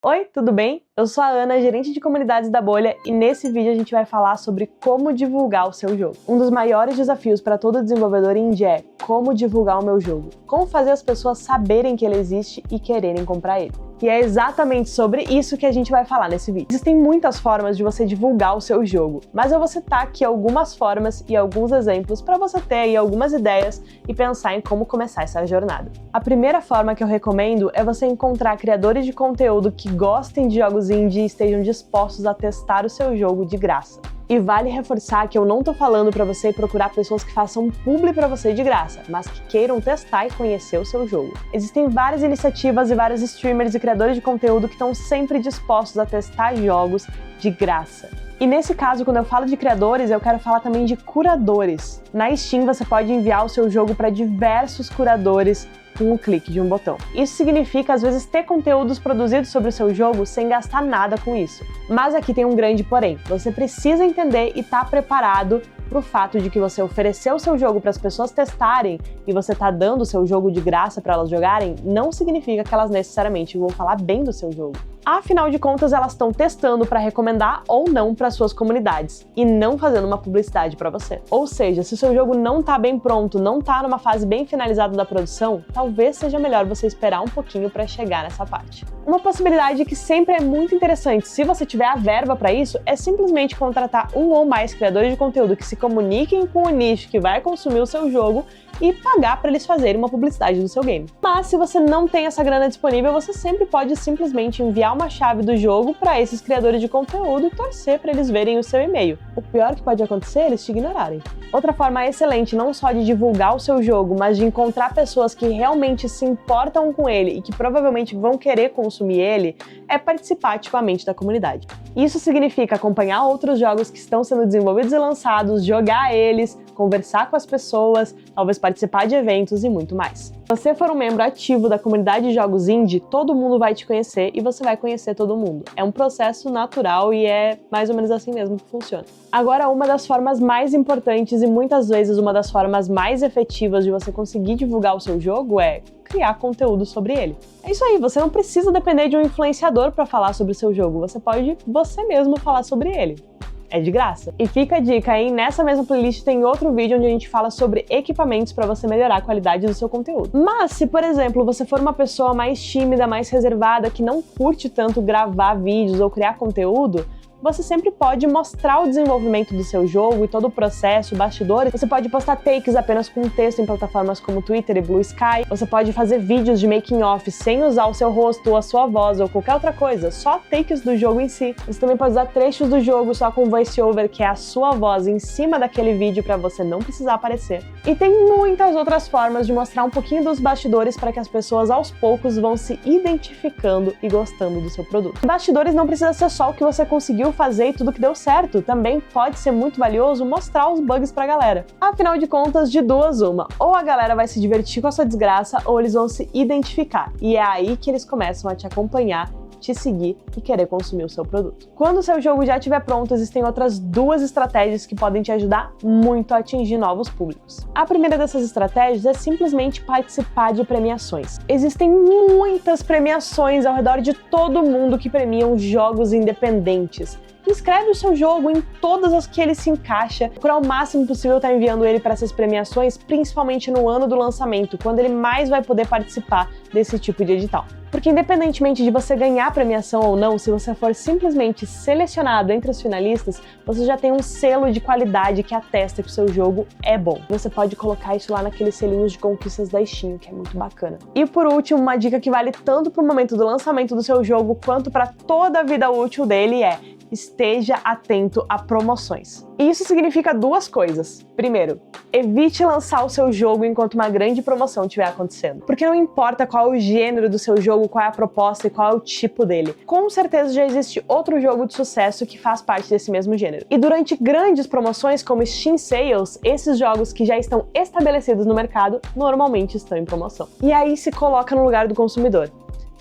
Oi, tudo bem? Eu sou a Ana, gerente de comunidades da Bolha, e nesse vídeo a gente vai falar sobre como divulgar o seu jogo. Um dos maiores desafios para todo desenvolvedor indie é como divulgar o meu jogo, como fazer as pessoas saberem que ele existe e quererem comprar ele. E é exatamente sobre isso que a gente vai falar nesse vídeo. Existem muitas formas de você divulgar o seu jogo, mas eu vou citar aqui algumas formas e alguns exemplos para você ter aí algumas ideias e pensar em como começar essa jornada. A primeira forma que eu recomendo é você encontrar criadores de conteúdo que gostem de jogos indie e estejam dispostos a testar o seu jogo de graça. E vale reforçar que eu não tô falando para você procurar pessoas que façam publi para você de graça, mas que queiram testar e conhecer o seu jogo. Existem várias iniciativas e vários streamers e criadores de conteúdo que estão sempre dispostos a testar jogos de graça. E nesse caso, quando eu falo de criadores, eu quero falar também de curadores. Na Steam, você pode enviar o seu jogo para diversos curadores com um clique de um botão. Isso significa, às vezes, ter conteúdos produzidos sobre o seu jogo sem gastar nada com isso. Mas aqui tem um grande porém. Você precisa entender e estar preparado para o fato de que você ofereceu o seu jogo para as pessoas testarem e você está dando o seu jogo de graça para elas jogarem, não significa que elas necessariamente vão falar bem do seu jogo. Afinal de contas, elas estão testando para recomendar ou não para suas comunidades e não fazendo uma publicidade para você. Ou seja, se o seu jogo não está bem pronto, não está numa fase bem finalizada da produção, talvez seja melhor você esperar um pouquinho para chegar nessa parte. Uma possibilidade que sempre é muito interessante, se você tiver a verba para isso, é simplesmente contratar um ou mais criadores de conteúdo que se comuniquem com o nicho que vai consumir o seu jogo e pagar para eles fazerem uma publicidade do seu game. Mas se você não tem essa grana disponível, você sempre pode simplesmente enviar uma chave do jogo para esses criadores de conteúdo e torcer para eles verem o seu e-mail. O pior que pode acontecer é eles te ignorarem. Outra forma excelente não só de divulgar o seu jogo, mas de encontrar pessoas que realmente se importam com ele e que provavelmente vão querer consumir ele, é participar ativamente da comunidade. Isso significa acompanhar outros jogos que estão sendo desenvolvidos e lançados, jogar eles, conversar com as pessoas, talvez participar de eventos e muito mais. Se você for um membro ativo da comunidade de jogos indie, todo mundo vai te conhecer e você vai conhecer todo mundo. É um processo natural e é mais ou menos assim mesmo que funciona. Agora, uma das formas mais importantes e muitas vezes uma das formas mais efetivas de você conseguir divulgar o seu jogo é criar conteúdo sobre ele. É isso aí, você não precisa depender de um influenciador para falar sobre o seu jogo, você pode você mesmo falar sobre ele. É de graça. E fica a dica, hein? Nessa mesma playlist tem outro vídeo onde a gente fala sobre equipamentos para você melhorar a qualidade do seu conteúdo. Mas se, por exemplo, você for uma pessoa mais tímida, mais reservada, que não curte tanto gravar vídeos ou criar conteúdo, você sempre pode mostrar o desenvolvimento do seu jogo e todo o processo, bastidores. Você pode postar takes apenas com texto em plataformas como Twitter e Blue Sky. Você pode fazer vídeos de making off sem usar o seu rosto ou a sua voz ou qualquer outra coisa, só takes do jogo em si. Você também pode usar trechos do jogo só com voice-over, que é a sua voz em cima daquele vídeo para você não precisar aparecer. E tem muitas outras formas de mostrar um pouquinho dos bastidores para que as pessoas aos poucos vão se identificando e gostando do seu produto. Bastidores não precisa ser só o que você conseguiu fazer e tudo que deu certo, também pode ser muito valioso mostrar os bugs pra galera. Afinal de contas, de duas uma, ou a galera vai se divertir com a sua desgraça, ou eles vão se identificar, e é aí que eles começam a te acompanhar, te seguir e querer consumir o seu produto. Quando o seu jogo já estiver pronto, existem outras duas estratégias que podem te ajudar muito a atingir novos públicos. A primeira dessas estratégias é simplesmente participar de premiações. Existem muitas premiações ao redor de todo mundo que premiam jogos independentes. Inscreve o seu jogo em todas as que ele se encaixa, procura ao máximo possível estar enviando ele para essas premiações, principalmente no ano do lançamento, quando ele mais vai poder participar desse tipo de edital. Porque independentemente de você ganhar a premiação ou não, se você for simplesmente selecionado entre os finalistas, você já tem um selo de qualidade que atesta que o seu jogo é bom. Você pode colocar isso lá naqueles selinhos de conquistas da Steam, que é muito bacana. E por último, uma dica que vale tanto para o momento do lançamento do seu jogo quanto para toda a vida útil dele é: esteja atento a promoções. E isso significa duas coisas. Primeiro, evite lançar o seu jogo enquanto uma grande promoção estiver acontecendo. Porque não importa qual é o gênero do seu jogo, qual é a proposta e qual é o tipo dele. Com certeza já existe outro jogo de sucesso que faz parte desse mesmo gênero. E durante grandes promoções como Steam Sales, esses jogos que já estão estabelecidos no mercado normalmente estão em promoção. E aí se coloca no lugar do consumidor.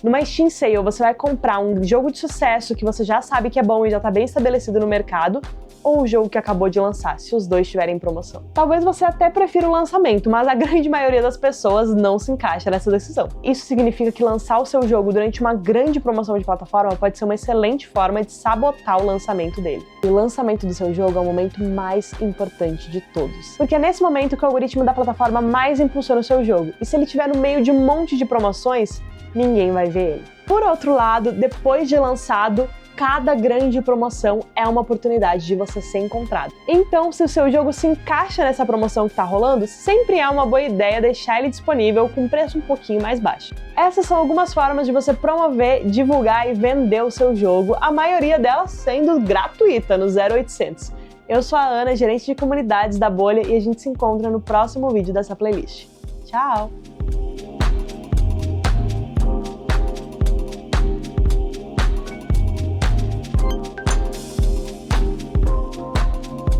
Numa Steam Sale, você vai comprar um jogo de sucesso que você já sabe que é bom e já está bem estabelecido no mercado, ou o jogo que acabou de lançar, se os dois estiverem em promoção. Talvez você até prefira o lançamento, mas a grande maioria das pessoas não se encaixa nessa decisão. Isso significa que lançar o seu jogo durante uma grande promoção de plataforma pode ser uma excelente forma de sabotar o lançamento dele. E o lançamento do seu jogo é o momento mais importante de todos, porque é nesse momento que o algoritmo da plataforma mais impulsiona o seu jogo, e se ele estiver no meio de um monte de promoções, ninguém vai ver ele. Por outro lado, depois de lançado, cada grande promoção é uma oportunidade de você ser encontrado. Então, se o seu jogo se encaixa nessa promoção que está rolando, sempre é uma boa ideia deixar ele disponível com preço um pouquinho mais baixo. Essas são algumas formas de você promover, divulgar e vender o seu jogo, a maioria delas sendo gratuita no 0800. Eu sou a Ana, gerente de comunidades da Bolha, e a gente se encontra no próximo vídeo dessa playlist. Tchau!